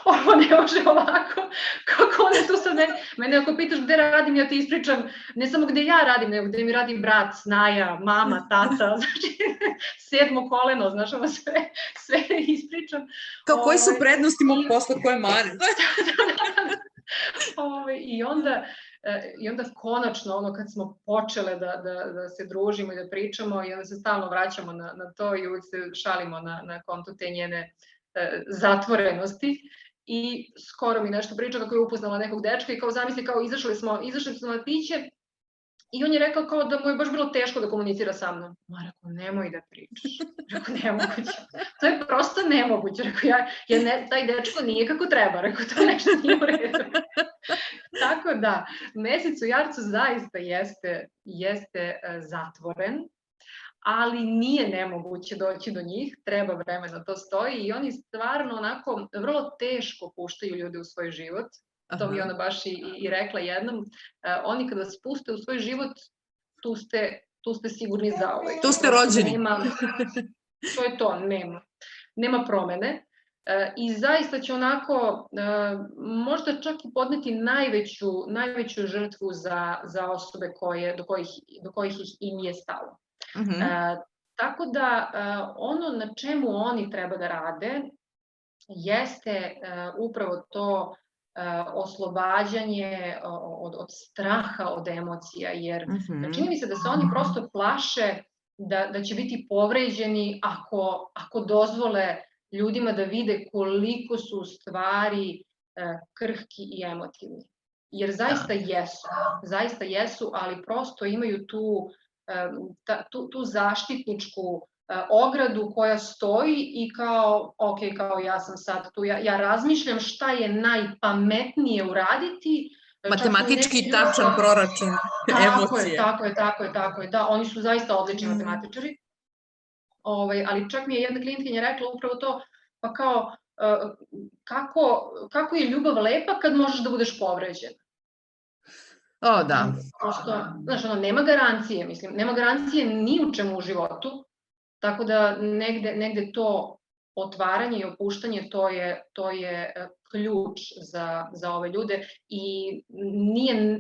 ovo ne može ovako, kako ona tu sad mene ako pitaš gde radim, ja ti ispričam, ne samo gde ja radim, nego gde mi radi brat, snaja, mama, tata, znači, 7. koleno, znaš, ovo sve ispričam. Kao, koji su prednosti mog posla, koje mane? I onda konačno, ono, kad smo počele da se družimo i da pričamo, i onda se stalno vraćamo na to i uvijek se šalimo na konto te njene zatvorenosti. I skoro mi nešto priča kako je upoznala nekog dečka i kao zamisli, kao izašli smo na piće i on je rekao kao da mu je baš bilo teško da komunicira sa mnom. Ma, rekao, nemoj da pričaš. Rekao, nemoguće. To je prosto nemoguće. Rekao, taj dečko nije kako treba. Rekao, to nešto nije u redu. Tako da, mesec u Jarcu zaista jeste zatvoren, ali nije nemoguće doći do njih, treba vremena, to stoji i oni stvarno onako vrlo teško puštaju ljude u svoj život. To mi ona baš i rekla jednom. Oni kada spuste u svoj život, tu ste sigurni zauvek. Tu ste rođeni. To je to, nema promene. I zaista će onako, možda čak i podneti najveću žrtvu za osobe do kojih ih i nije stalo. Tako da ono na čemu oni treba da rade jeste upravo to oslobađanje od straha, od emocija, jer čini mi se da se oni prosto plaše da će biti povređeni ako dozvole ljudima da vide koliko su u stvari krhki i emotivni. Jer zaista jesu, ali prosto imaju tu zaštitničku ogradu koja stoji i kao, ok, kao ja sam sad tu, ja razmišljam šta je najpametnije uraditi. Matematički tačan proračun emocije. Tako je, da, oni su zaista odlični matematičari. Ali čak mi je jedna klijentkinja rekla upravo to, pa kao, kako je ljubav lepa kad možeš da budeš povređen. O, da. Prosto, znaš, nema garancije, mislim, nema garancije ni u čemu u životu, tako da negde to otvaranje i opuštanje, to je ključ za ove ljude i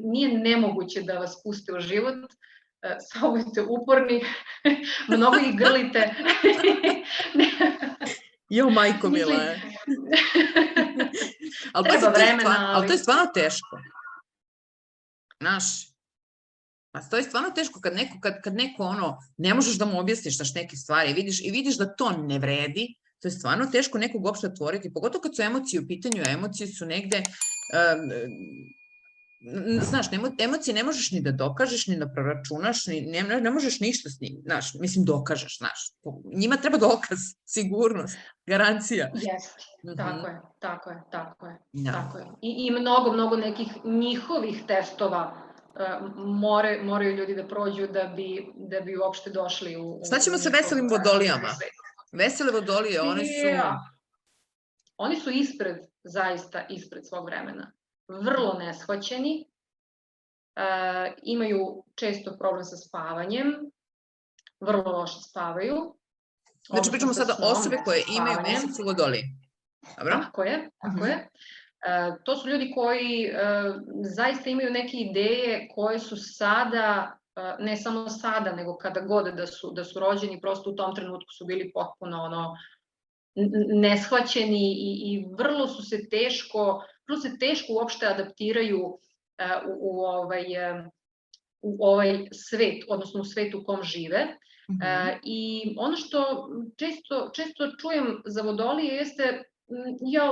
nije nemoguće da vas puste u život, samo budite uporni, mnogo ih grlite. Jo, majko mila. Ali to je stvarno teško. Znaš, pa to je stvarno teško kad neko ono, ne možeš da mu objasniš neke stvari i vidiš da to ne vredi, to je stvarno teško nekog uopšte otvoriti, pogotovo kad su emocije u pitanju, emocije su negde, znaš, emocije ne možeš ni da dokažeš, ni da proračunaš, ne možeš ništa s njim, znaš, mislim dokažeš, znaš, njima treba dokaz, sigurnost, garancija. Jeste, tako je. I mnogo nekih njihovih testova moraju ljudi da prođu da bi uopšte došli u... Šta ćemo sa veselim vodolijama? Vesele vodolije, one su... Oni su zaista ispred svog vremena. Vrlo neshvaćeni, imaju često problem sa spavanjem, vrlo loše spavaju. Znači pričamo sada osobe koje imaju mesec u vodoliji. Tako je. To su ljudi koji zaista imaju neke ideje koje su sada, ne samo sada, nego kada god da su rođeni, prosto u tom trenutku su bili potpuno neshvaćeni i vrlo se teško uopšte adaptiraju u ovaj svet, odnosno u svet u kom žive. I ono što često čujem za vodolije jeste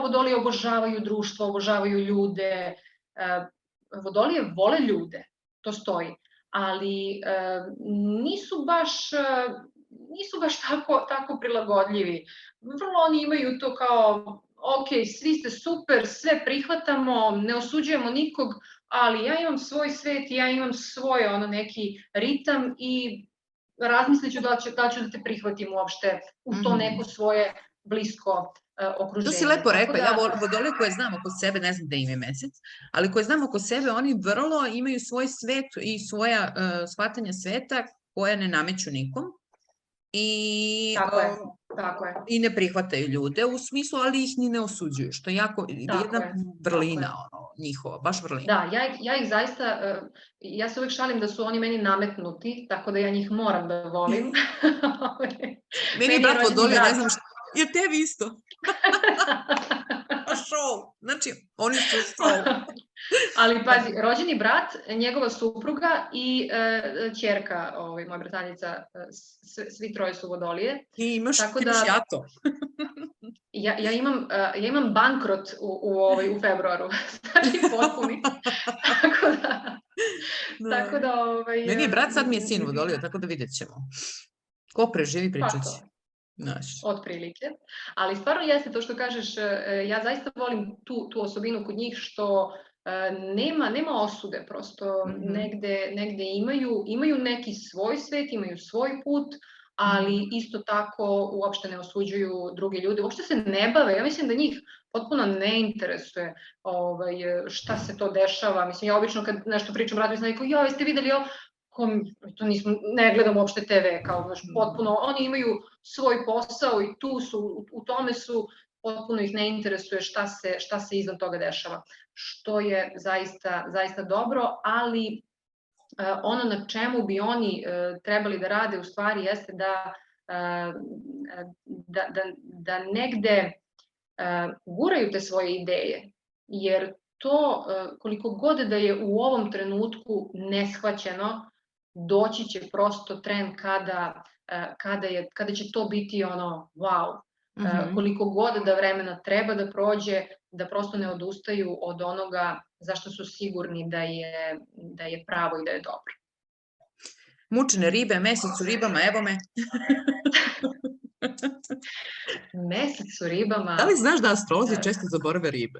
vodolije obožavaju društvo, obožavaju ljude. Vodolije vole ljude, to stoji, ali nisu baš tako prilagodljivi. Vrlo oni imaju to kao ok, svi ste super, sve prihvatamo, ne osuđujemo nikog, ali ja imam svoj svet i ja imam svoj neki ritam i razmislit ću da ću da te prihvatim uopšte u to neko svoje blisko okruženje. To si lepo rekla, ja vodole koje znam oko sebe, ne znam da im je Mesec, ali koje znam oko sebe, oni vrlo imaju svoj svet i svoja shvatanja sveta koje ne nameću nikom. Tako je. I ne prihvataju ljude u smislu, ali ih ni ne osuđuju, što je jako jedna vrlina njihova, baš vrlina. Da, ja ih zaista, ja se uvijek šalim da su oni meni nametnuti, tako da ja njih moram da volim. Meni je brat vodolio, ne znam što, je tebi isto. Show, znači oni su show. Ali pazi, rođeni brat, njegova supruga i ćerka, moja bratanjica, svi troje su vodolije. I imaš jato. Ja imam bankrot u februaru, znači potpuni. Tako da... Meni je brat, sad mi je sin vodolio, tako da vidjet ćemo. Ko preživi, pričat će. Otprilike. Ali stvarno jeste to što kažeš, ja zaista volim tu osobinu kod njih što nema osude, prosto negde imaju neki svoj svet, imaju svoj put, ali isto tako uopšte ne osuđuju druge ljude, uopšte se ne bave, ja mislim da njih potpuno ne interesuje šta se to dešava, mislim ja obično kad nešto pričam radio sam rekao, jeste videli ovo, ne gledam uopšte TV, kao potpuno, oni imaju svoj posao i tu su, u tome su, potpuno ih ne interesuje šta se izvan toga dešava, što je zaista dobro, ali ono na čemu bi oni trebali da rade u stvari jeste da negde guraju te svoje ideje, jer to koliko god da je u ovom trenutku neshvaćeno, doći će prosto tren kada će to biti wow. Koliko god da vremena treba da prođe, da prosto ne odustaju od onoga zašto su sigurni da je pravo i da je dobro. Mučene ribe, mesec u ribama, evo me. Mesec u ribama... Da li znaš da astrolozi često zaborave ribe?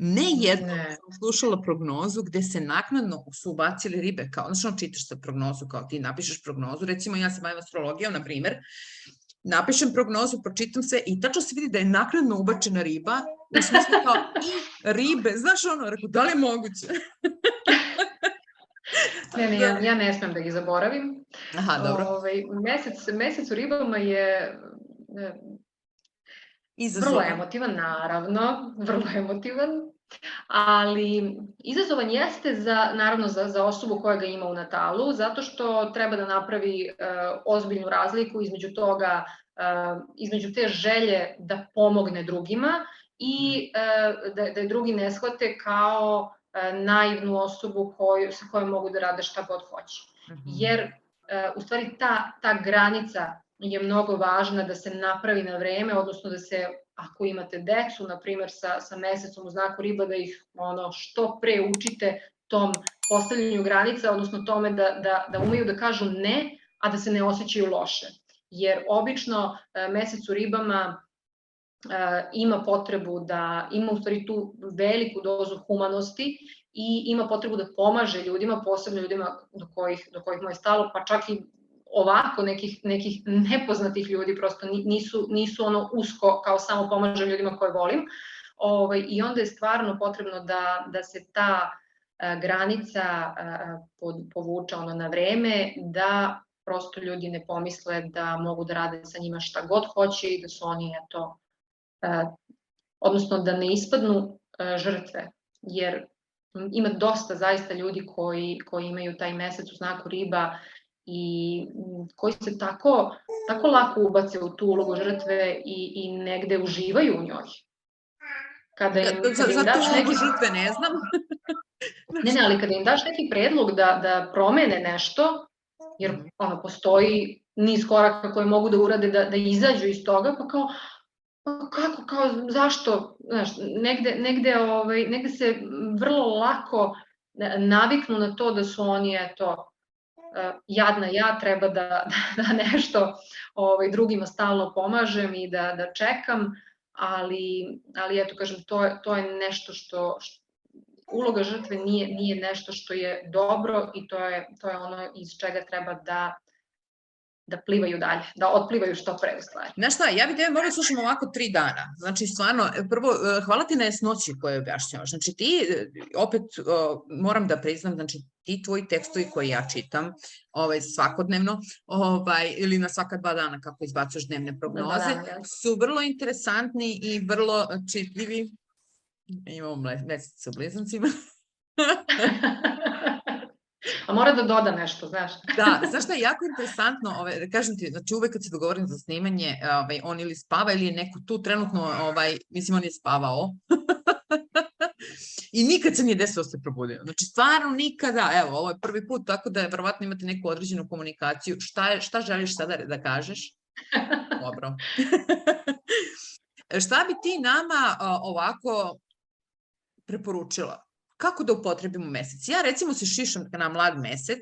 Ne jedno sam slušala prognozu gde se naknadno su ubacili ribe, kao, znači čitaš sa prognozu, kao ti napišeš prognozu, recimo ja se bavim astrologijom, na primer, napišem prognozu, pročitam sve i tačno se vidi da je naknadno ubačena riba, u smislu kao i ribe, znaš rekao, da li je moguće? Ne, ja ne smem da ih zaboravim. Aha, dobro. Mesec u ribama je vrlo emotivan, naravno, vrlo emotivan, ali izazovan jeste naravno za osobu koja ga ima u natalu, zato što treba da napravi ozbiljnu razliku između te želje da pomogne drugima i da je drugi ne shvate kao naivnu osobu sa kojom mogu da rade šta god hoće. Jer u stvari ta granica je mnogo važna da se napravi na vreme, odnosno da se, ako imate decu, na primjer sa mesecom u znaku riba, da ih što pre učite tom postavljanju granica, odnosno tome da umeju da kažu ne, a da se ne osjećaju loše. Jer obično mesec u ribama ima potrebu da ima u stvari tu veliku dozu humanosti i ima potrebu da pomaže ljudima, posebno ljudima do kojih mu je stalo, pa čak i ovako nekih nepoznatih ljudi, prosto nisu usko kao samo pomažem ljudima koje volim. I onda je stvarno potrebno da se ta granica povuče na vreme, da prosto ljudi ne pomisle da mogu da rade sa njima šta god hoće i da su oni, odnosno da ne ispadnu žrtve, jer ima dosta zaista ljudi koji imaju taj mesec u znaku riba i koji se tako lako ubace u tu ulogu žrtve i negde uživaju u njoj. Za tu ulogu žrtve ne znam. Ne, ali kada im daš neki predlog da promene nešto, jer postoji niz koraka koje mogu da urade da izađu iz toga, pa kako, zašto, negde se vrlo lako naviknu na to da su oni, jadna ja, treba da nešto drugima stalno pomažem i da čekam, ali eto, kažem, to je nešto što uloga žrtve nije nešto što je dobro i to je ono iz čega treba da plivaju dalje, da otplivaju što pre u stvari. Znaš šta, ja bih tebe morala slušam ovako 3 dana. Znači, stvarno, prvo, hvala ti na jasnoći koje objašnjavaš. Znači, ti, opet, moram da priznam, znači, ti tvoji tekstovi koje ja čitam svakodnevno, ili na svaka 2 dana kako izbacuješ dnevne prognoze, su vrlo interesantni i vrlo čitljivi. Imamo mesec sa blizancima. A mora da doda nešto, znaš. Da, znaš šta je jako interesantno, kažem ti, znači uvek kad se dogovorim za snimanje, on ili spava ili je neko tu trenutno, mislim on je spavao. I nikad se nije desilo da se probudio. Znači stvarno nikada, evo, ovo je prvi put, tako da verovatno imate neku određenu komunikaciju. Šta želiš sada da kažeš? Dobro. Šta bi ti nama ovako preporučila? Kako da upotrebimo mesec? Ja recimo se šišam na mlad mesec.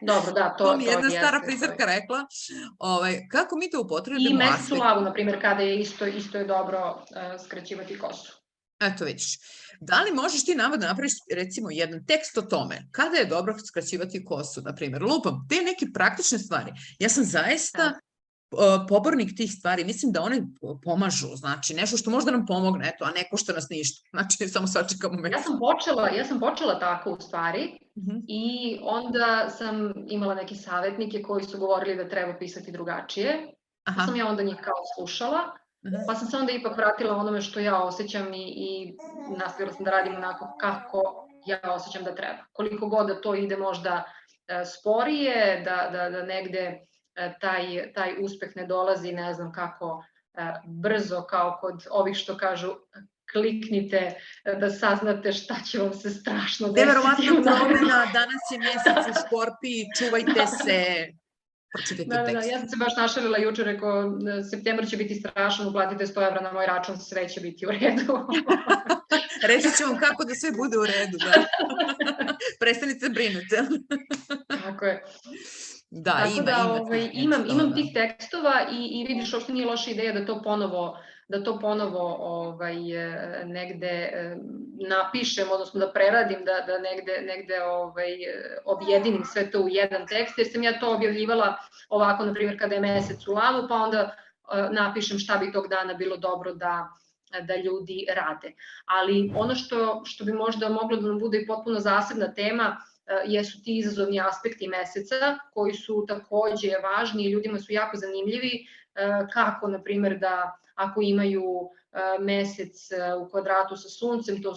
Dobro, da, to mi je jedna stara frizerka rekla. Kako mi to upotrebimo? I mesec u lavu, na primjer, kada je isto je dobro skraćivati kosu. Eto vidiš. Da li možeš ti nama da napraviš recimo jedan tekst o tome kada je dobro skraćivati kosu, na primjer? Lupam, te neke praktične stvari. Ja sam zaista pobornik tih stvari, mislim da one pomažu, znači nešto što možda nam pomogne, eto, a ne košta nas ništa, znači samo sačekamo mesec. Ja sam počela tako u stvari i onda sam imala neke savjetnike koji su govorili da treba pisati drugačije, pa sam ja onda njih kao slušala, pa sam se onda ipak vratila onome što ja osjećam i nastavila sam da radim onako kako ja osjećam da treba. Koliko god da to ide možda sporije, da negde taj uspeh ne dolazi, ne znam kako brzo, kao kod ovih što kažu kliknite da saznate šta će vam se strašno desiti. Neverovatna promena, danas je mesec u Škorpiji, čuvajte se. Da, ja sam se baš našalila juče, rekao, septembar će biti strašan, uplatite 100 evra na moj račun, sve će biti u redu. Reći ću vam kako da sve bude u redu, da. Prestanite brinute. Tako je. Da, imam tih tekstova i vidiš, uopšte nije loša ideja da to ponovo negde napišem, odnosno da preradim, da negde objedinim sve to u jedan tekst, jer sam ja to objavljivala ovako, na primjer, kada je mesec u lavu, pa onda napišem šta bi tog dana bilo dobro da ljudi rade. Ali ono što bi možda moglo da nam bude i potpuno zasebna tema, jesu ti izazovni aspekti meseca, koji su takođe važni i ljudima su jako zanimljivi, kako, na primjer, da ako imaju mesec u kvadratu sa suncem, to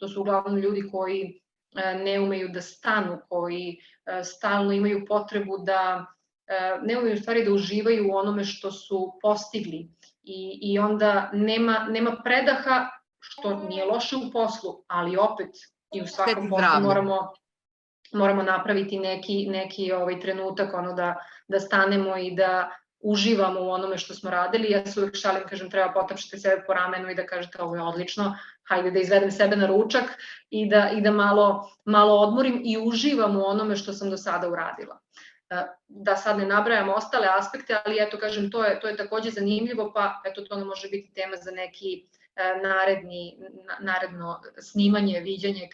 su uglavnom ljudi koji ne umeju da stanu, koji stalno imaju potrebu da, ne umeju u stvari da uživaju u onome što su postigli i onda nema predaha, što nije loše u poslu, ali opet i u svakom poslu moramo napraviti neki trenutak, da stanemo i da uživamo u onome što smo radili. Ja se uvek šalim, kažem, treba potapšati sebe po ramenu i da kažete ovo je odlično, hajde da izvedem sebe na ručak i da malo odmorim i uživam u onome što sam do sada uradila. Da sad ne nabrajam ostale aspekte, ali eto, kažem, to je takođe zanimljivo, pa eto, to ne može biti tema za neki naredno snimanje, viđanje,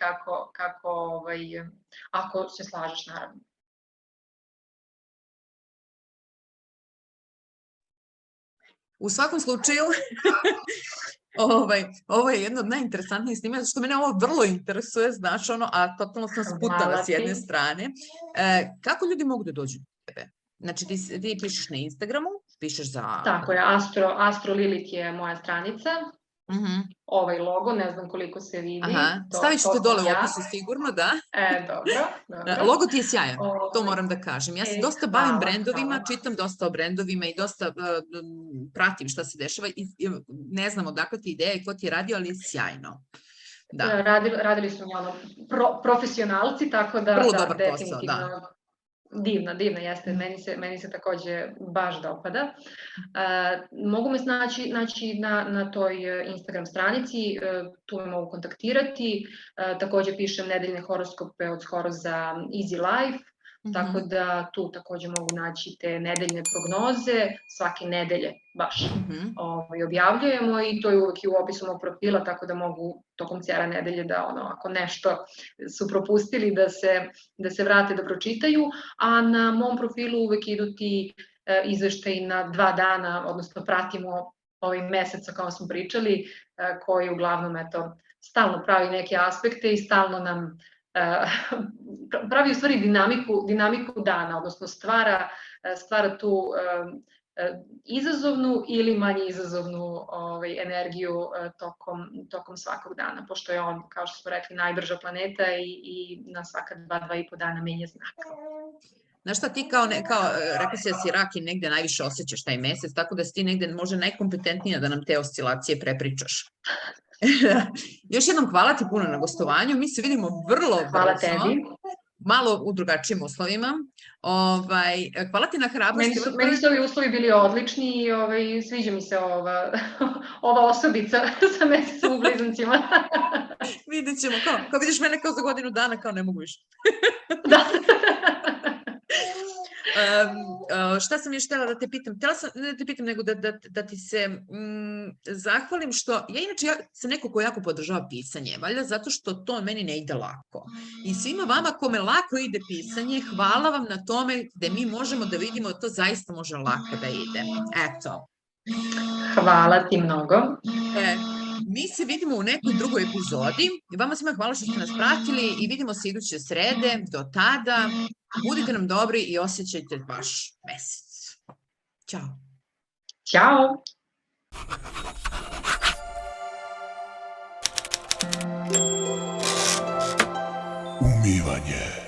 ako se slažeš, naravno. U svakom slučaju, ovo je jedno od najinteresantnijih snimanja, što mene ovo vrlo interesuje, znaš, a totalno sam sputana s jedne strane. Kako ljudi mogu da dođu do tebe? Znači, ti pišeš na Instagramu, pišeš za... Tako je, Astro Lilith je moja stranica. Ovaj logo, ne znam koliko se vidi. Stavit ćete dole u opisu sigurno, da. Dobro. Logo ti je sjajan, to moram da kažem. Ja se dosta bavim brendovima, čitam dosta o brendovima i dosta pratim šta se dešava i ne znam odakle ti ideja i ko ti je radio, ali je sjajno. Radili su profesionalci, tako da definitivno divna, jeste, meni se takođe baš dopada. Mogu me naći na toj Instagram stranici, tu me mogu kontaktirati, takođe pišem nedeljne horoskope od skoro za Easy Life, Tako da tu takođe mogu naći te nedeljne prognoze, svake nedelje baš objavljujemo i to je uvek i u opisu mog profila, tako da mogu tokom cijele nedelje da ako nešto su propustili da se vrate da pročitaju, a na mom profilu uvek idu ti izveštaji na 2 dana, odnosno pratimo ovaj mesec o kao smo pričali, koji uglavnom stalno pravi neke aspekte i stalno nam pravi u stvari dinamiku dana, odnosno stvara tu izazovnu ili manje izazovnu energiju tokom svakog dana, pošto je on, kao što smo rekli, najbrža planeta i na svaka 2-2,5 dana menja znak. Znaš šta, ti rekao si da si rak i negde najviše osjećaš taj mesec, tako da si ti negde možda najkompetentnija da nam te oscilacije prepričaš. Još jednom hvala ti puno na gostovanju, mi se vidimo vrlo brzo. Hvala tebi. Malo u drugačijim uslovima. Hvala ti na hrabrosti. Meni su ovi uslovi bili odlični i sviđa mi se ova osobica sa mesecom u blizancima. Vidjet ćemo, kao vidiš mene kao za godinu dana, kao ne mogu više. Da. Šta sam još htjela da te pitam? Htjela sam ne da te pitam, nego da ti se zahvalim što, ja sam neko ko jako podržava pisanje, valjda zato što to meni ne ide lako. I svima vama kome lako ide pisanje, hvala vam na tome gde mi možemo da vidimo da to zaista može lako da ide. Eto. Hvala ti mnogo. Mi se vidimo u nekoj drugoj epizodi. Vama svima hvala što ste nas pratili i vidimo se iduće srede. Do tada, budite nam dobri i osjećajte vaš mesec. Ćao. Ćao. Umivanje.